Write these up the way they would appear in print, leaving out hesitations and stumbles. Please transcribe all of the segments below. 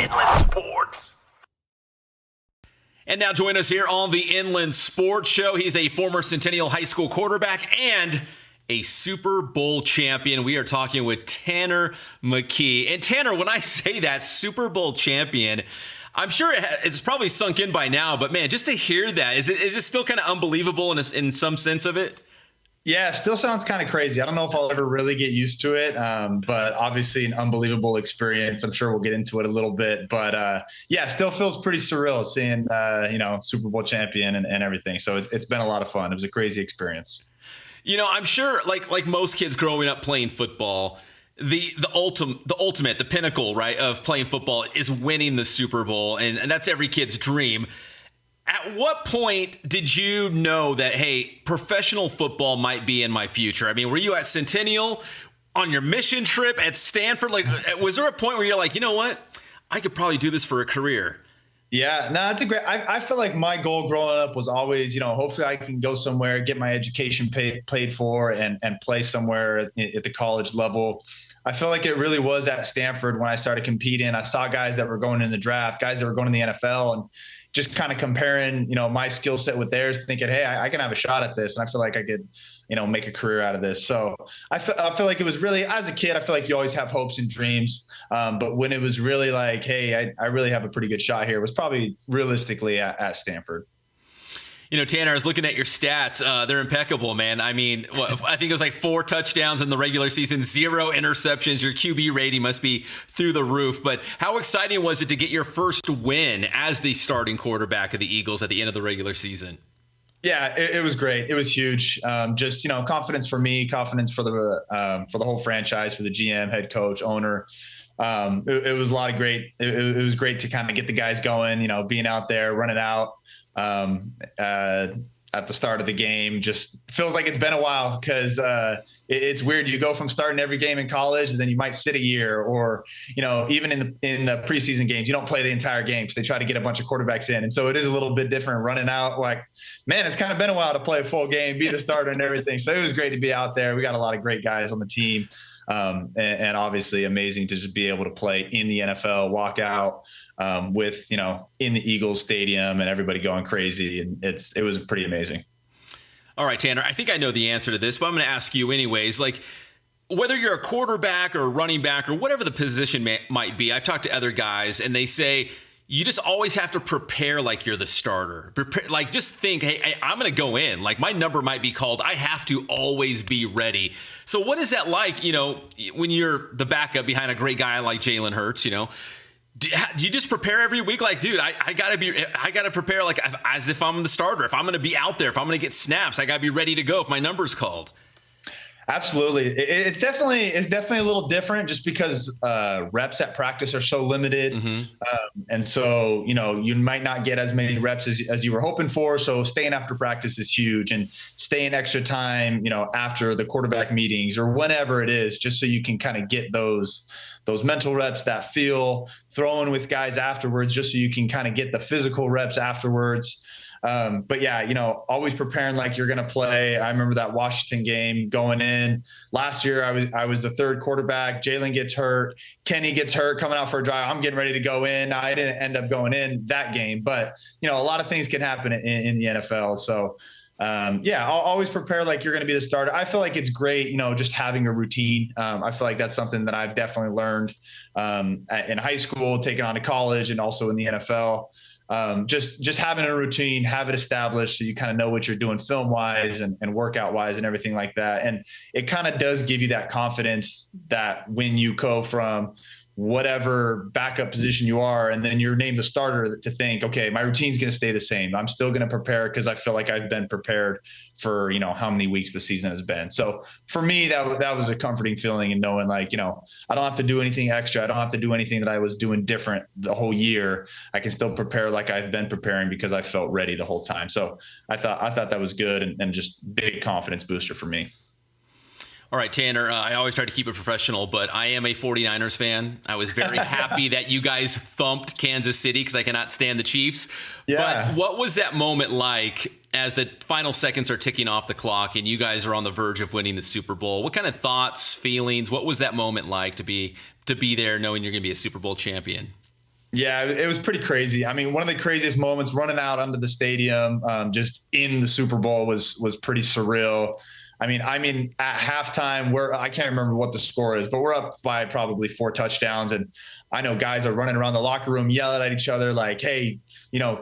Inland Sports. And now join us here on the Inland Sports Show. He's a former Centennial High School quarterback and a Super Bowl champion. We are talking with Tanner McKee. And Tanner, when I say that, Super Bowl champion, I'm sure it's probably sunk in by now, but man, just to hear that, is it still kind of unbelievable in some sense of it? Yeah, still sounds kind of crazy. I don't know if I'll ever really get used to it, but obviously an unbelievable experience. I'm sure we'll get into it a little bit, but yeah, still feels pretty surreal seeing, Super Bowl champion and everything. So it's been a lot of fun. It was a crazy experience. You know, I'm sure like most kids growing up playing football, the ultimate, the pinnacle, right, of playing football is winning the Super Bowl. And that's every kid's dream. At what point did you know that, hey, professional football might be in my future? I mean, were you at Centennial on your mission trip at Stanford? Like, was there a point where you're like, you know what? I could probably do this for a career. Yeah, no, it's a great. I feel like my goal growing up was always, hopefully I can go somewhere, get my education paid for, and play somewhere at the college level. I feel like it really was at Stanford when I started competing. I saw guys that were going in the draft, guys that were going to the NFL, and just kind of comparing, my skill set with theirs, thinking, hey, I can have a shot at this, and I feel like I could, make a career out of this. So I feel like it was really, as a kid, I feel like you always have hopes and dreams. But when it was really like, hey, I really have a pretty good shot here, it was probably realistically at Stanford. Tanner, I was looking at your stats. They're impeccable, man. I mean, I think it was like 4 touchdowns in the regular season, 0 interceptions. Your QB rating must be through the roof. But how exciting was it to get your first win as the starting quarterback of the Eagles at the end of the regular season? Yeah, it was great. It was huge. Just, confidence for me, confidence for the whole franchise, for the GM, head coach, owner. It was a lot of great. It was great to kind of get the guys going, being out there, running out. At the start of the game, just feels like it's been a while because it's weird. You go from starting every game in college, and then you might sit a year, or even in the preseason games, you don't play the entire game because they try to get a bunch of quarterbacks in, and so it is a little bit different running out. Like, man, it's kind of been a while to play a full game, be the starter, and everything. So it was great to be out there. We got a lot of great guys on the team, and obviously amazing to just be able to play in the NFL, walk out. With, in the Eagles stadium and everybody going crazy. And it was pretty amazing. All right, Tanner, I think I know the answer to this, but I'm going to ask you anyways. Like, whether you're a quarterback or a running back or whatever the position might be, I've talked to other guys and they say, you just always have to prepare like you're the starter. Like, just think, hey, I'm going to go in. Like, my number might be called. I have to always be ready. So what is that like, when you're the backup behind a great guy like Jalen Hurts, Do you just prepare every week? Like, dude, I gotta prepare like as if I'm the starter. If I'm going to be out there, if I'm going to get snaps, I gotta be ready to go if my number's called. Absolutely. It's definitely a little different just because reps at practice are so limited. Mm-hmm. And so, you might not get as many reps as you were hoping for. So staying after practice is huge, and staying extra time, after the quarterback meetings or whenever it is, just so you can kind of get those mental reps, that feel, throwing with guys afterwards, just so you can kind of get the physical reps afterwards. But yeah, always preparing like you're going to play. I remember that Washington game going in last year. I was the third quarterback. Jalen gets hurt. Kenny gets hurt coming out for a drive. I'm getting ready to go in. I didn't end up going in that game, but a lot of things can happen in the NFL. So I'll always prepare like you're going to be the starter. I feel like it's great, just having a routine. I feel like that's something that I've definitely learned in high school, taking on to college, and also in the NFL. Just having a routine, have it established so you kind of know what you're doing film wise and workout wise and everything like that. And it kind of does give you that confidence that when you go from whatever backup position you are, and then you're named the starter, to think, okay, my routine's going to stay the same. I'm still going to prepare because I feel like I've been prepared for, how many weeks the season has been. So for me, that was a comforting feeling, and knowing like, I don't have to do anything extra. I don't have to do anything that I was doing different the whole year. I can still prepare like I've been preparing because I felt ready the whole time. So I thought that was good, and just big confidence booster for me. All right, Tanner, I always try to keep it professional, but I am a 49ers fan. I was very happy that you guys thumped Kansas City because I cannot stand the Chiefs. Yeah. But what was that moment like as the final seconds are ticking off the clock and you guys are on the verge of winning the Super Bowl? What kind of thoughts, feelings, what was that moment like to be there knowing you're going to be a Super Bowl champion? Yeah, it was pretty crazy. I mean, one of the craziest moments running out onto the stadium, just in the Super Bowl was pretty surreal. I mean, at halftime, I can't remember what the score is, but we're up by probably 4 touchdowns. And I know guys are running around the locker room, yelling at each other like, hey,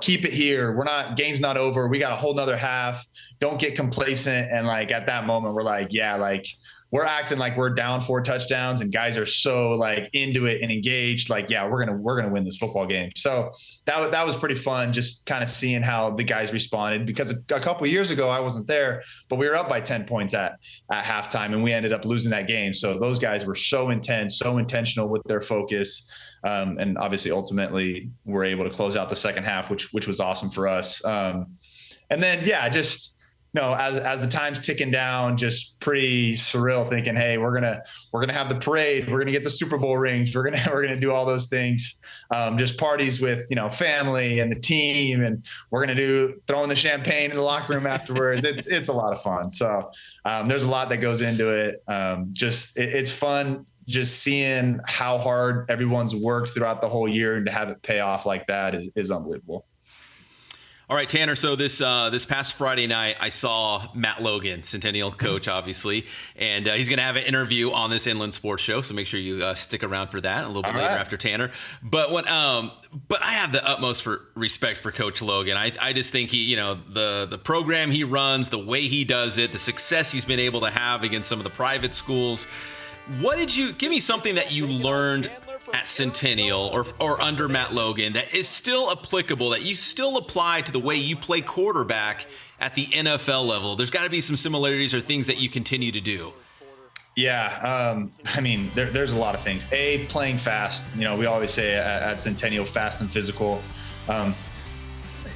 keep it here. Game's not over. We got a whole nother half. Don't get complacent. And like, at that moment, we're like, yeah, like, we're acting like we're down 4 touchdowns and guys are so like into it and engaged. Like, yeah, we're going to win this football game. So that was pretty fun. Just kind of seeing how the guys responded, because a couple of years ago, I wasn't there, but we were up by 10 points at halftime and we ended up losing that game. So those guys were so intense, so intentional with their focus. And obviously ultimately we're able to close out the second half, which was awesome for us. And then, yeah, just, as the time's ticking down, just pretty surreal, thinking, hey, we're gonna have the parade, we're gonna get the Super Bowl rings, we're gonna do all those things, just parties with family and the team, and we're gonna do throwing the champagne in the locker room afterwards. It's a lot of fun. So there's a lot that goes into it. It's fun just seeing how hard everyone's worked throughout the whole year, and to have it pay off like that is unbelievable. All right, Tanner. So this past Friday night, I saw Matt Logan, Centennial coach, obviously, and he's going to have an interview on this Inland Sports Show. So make sure you stick around for that a little bit later after Tanner. But but I have the utmost respect for Coach Logan. I just think he, the program he runs, the way he does it, the success he's been able to have against some of the private schools. What did you give me something that you learned at Centennial or under Matt Logan that is still applicable, that you still apply to the way you play quarterback at the NFL level? There's got to be some similarities or things that you continue to do. Yeah. I mean, there's a lot of things. Playing fast. We always say at Centennial, fast and physical.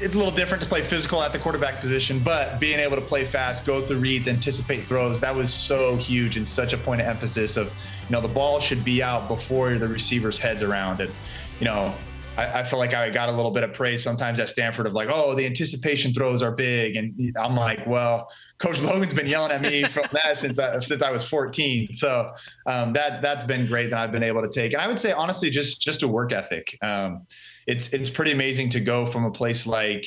It's a little different to play physical at the quarterback position, but being able to play fast, go through reads, anticipate throws, that was so huge and such a point of emphasis of, the ball should be out before the receiver's head's around it. I feel like I got a little bit of praise sometimes at Stanford of like, oh, the anticipation throws are big. And I'm like, well, Coach Logan's been yelling at me from that since I was 14. So that's been great that I've been able to take. And I would say, honestly, just a work ethic. It's pretty amazing to go from a place like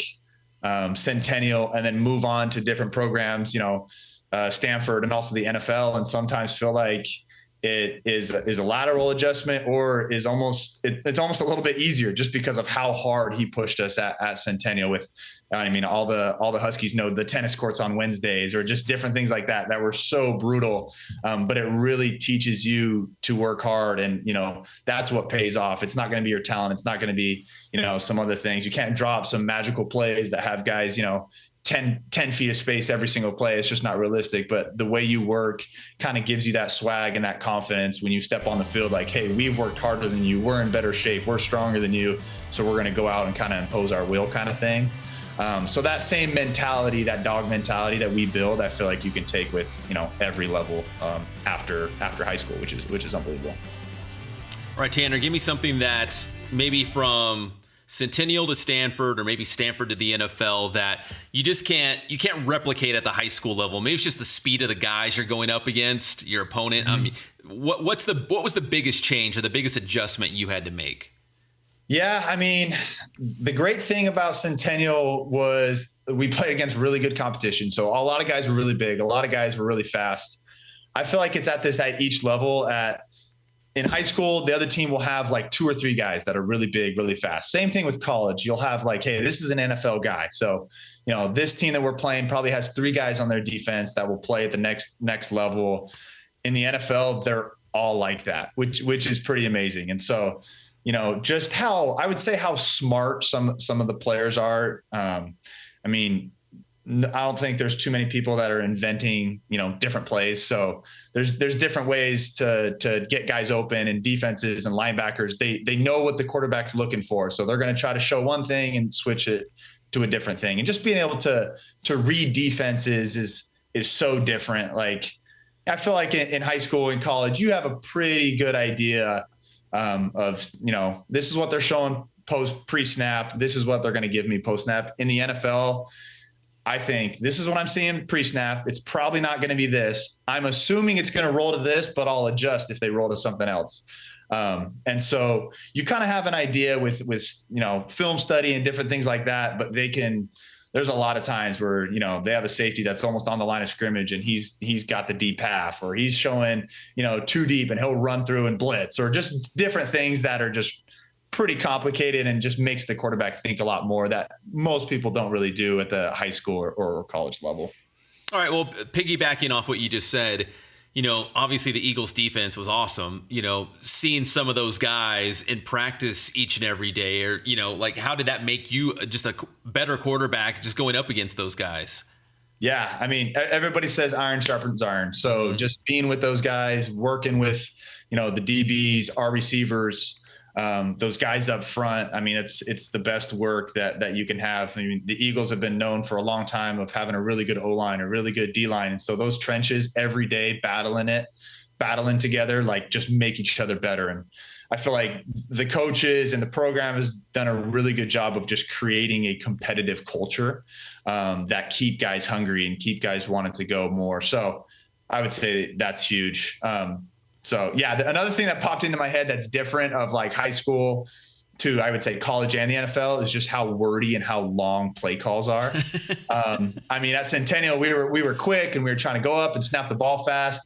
Centennial and then move on to different programs, Stanford and also the NFL, and sometimes feel like it is a lateral adjustment, or is it's almost a little bit easier just because of how hard he pushed us at Centennial with, all the Huskies know the tennis courts on Wednesdays, or just different things like that were so brutal. But it really teaches you to work hard, and, that's what pays off. It's not going to be your talent. It's not going to be, some other things. You can't drop some magical plays that have guys, 10 feet of space every single play. It's just not realistic. But the way you work kind of gives you that swag and that confidence when you step on the field, like, hey, we've worked harder than you. We're in better shape. We're stronger than you. So we're going to go out and kind of impose our will, kind of thing. So that same mentality, that dog mentality that we build, I feel like you can take with, every level after high school, which is unbelievable. All right, Tanner, give me something that maybe from Centennial to Stanford, or maybe Stanford to the NFL, that you can't replicate at the high school level. Maybe it's just the speed of the guys you're going up against, your opponent. Mm-hmm. What was the biggest change or the biggest adjustment you had to make? Yeah, the great thing about Centennial was we played against really good competition. So a lot of guys were really big. A lot of guys were really fast. I feel like it's at each level. In high school, the other team will have like 2 or 3 guys that are really big, really fast. Same thing with college. You'll have like, hey, this is an NFL guy. So, this team that we're playing probably has 3 guys on their defense that will play at the next level. In the NFL, they're all like that, which is pretty amazing. And so, just how smart some of the players are. I don't think there's too many people that are inventing, different plays. So there's different ways to get guys open, and defenses and linebackers, they know what the quarterback's looking for. So they're going to try to show one thing and switch it to a different thing. And just being able to read defenses is so different. Like, I feel like in high school and college, you have a pretty good idea of, this is what they're showing pre-snap. This is what they're going to give me post-snap. In the NFL, I think this is what I'm seeing pre-snap. It's probably not going to be this. I'm assuming it's going to roll to this, but I'll adjust if they roll to something else. And so you kind of have an idea with, film study and different things like that, but there's a lot of times where, they have a safety that's almost on the line of scrimmage and he's got the deep half, or he's showing, too deep and he'll run through and blitz, or just different things that are just pretty complicated and just makes the quarterback think a lot more that most people don't really do at the high school or college level. All right. Well, piggybacking off what you just said, obviously the Eagles defense was awesome, seeing some of those guys in practice each and every day, or, how did that make you just a better quarterback just going up against those guys? Yeah. I mean, everybody says iron sharpens iron. So just being with those guys, working with, the DBs, our receivers, those guys up front. I mean, it's the best work that you can have. I mean, the Eagles have been known for a long time of having a really good O-line, a really good D-line. And so those trenches every day, battling together, like just make each other better. And I feel like the coaches and the program has done a really good job of just creating a competitive culture that keep guys hungry and keep guys wanting to go more. So I would say that's huge. So yeah, another thing that popped into my head that's different of like high school to, I would say, college and the NFL is just how wordy and how long play calls are. I mean, at Centennial, we were quick and we were trying to go up and snap the ball fast.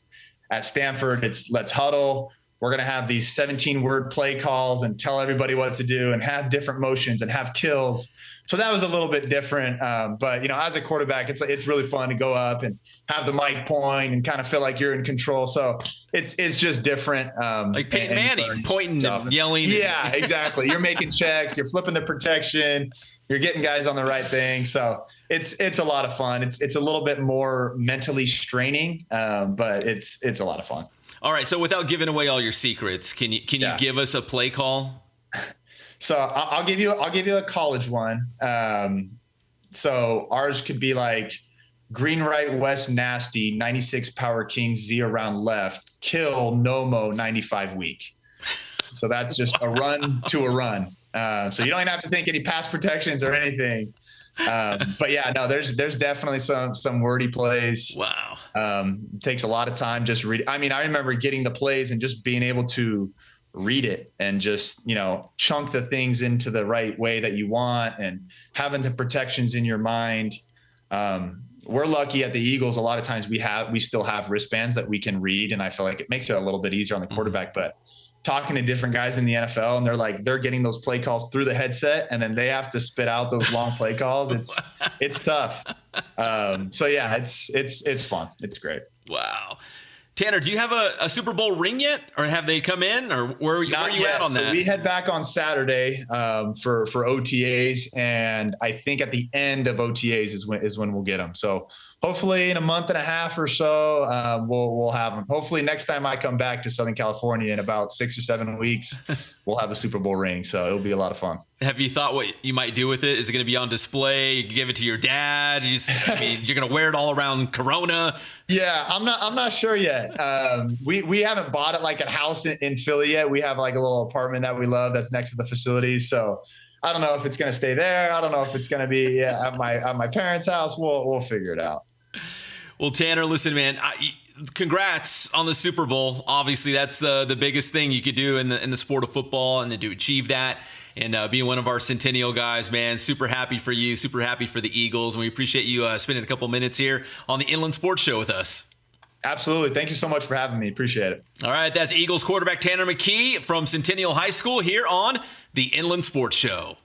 At Stanford, it's let's huddle. We're going to have these 17-word play calls and tell everybody what to do and have different motions and have kills. So that was a little bit different. But, as a quarterback, it's really fun to go up and have the mic point and kind of feel like you're in control. So it's just different. Like Peyton Manning pointing and yelling. Yeah, exactly. You're making checks. You're flipping the protection. You're getting guys on the right thing. So it's a lot of fun. It's a little bit more mentally straining, but it's a lot of fun. All right. So without giving away all your secrets, can you give us a play call? So I'll give you a college one. So ours could be like green right west nasty 96 power king Z around left kill Nomo 95 weak. So that's just a run to a run. So you don't even have to think any pass protections or anything. But yeah, no, there's definitely some wordy plays. Wow. It takes a lot of time just read. I mean, I remember getting the plays and just being able to read it and just, chunk the things into the right way that you want and having the protections in your mind. We're lucky at the Eagles. A lot of times we still have wristbands that we can read. And I feel like it makes it a little bit easier on the quarterback, but talking to different guys in the NFL and they're getting those play calls through the headset and then they have to spit out those long play calls. It's tough. So yeah, it's fun. It's great. Wow. Tanner, do you have a Super Bowl ring yet, or have they come in, or where are you at on that? So we head back on Saturday for OTAs, and I think at the end of OTAs is when we'll get them. So hopefully in a month and a half or so, we'll have them. Hopefully next time I come back to Southern California in about 6 or 7 weeks, we'll have a Super Bowl ring. So it'll be a lot of fun. Have you thought what you might do with it? Is it going to be on display? You give it to your dad? You're going to wear it all around Corona? Yeah, I'm not sure yet. We haven't bought it like a house in Philly yet. We have like a little apartment that we love that's next to the facilities. So I don't know if it's going to stay there. I don't know if it's going to be at my parents' house. We'll figure it out. Well, Tanner, listen, man, congrats on the Super Bowl. Obviously, that's the biggest thing you could do in the sport of football, and to achieve that and being one of our Centennial guys, man, super happy for you, super happy for the Eagles, and we appreciate you spending a couple minutes here on the Inland Sports Show with us. Absolutely. Thank you so much for having me. Appreciate it. All right, that's Eagles quarterback Tanner McKee from Centennial High School here on the Inland Sports Show.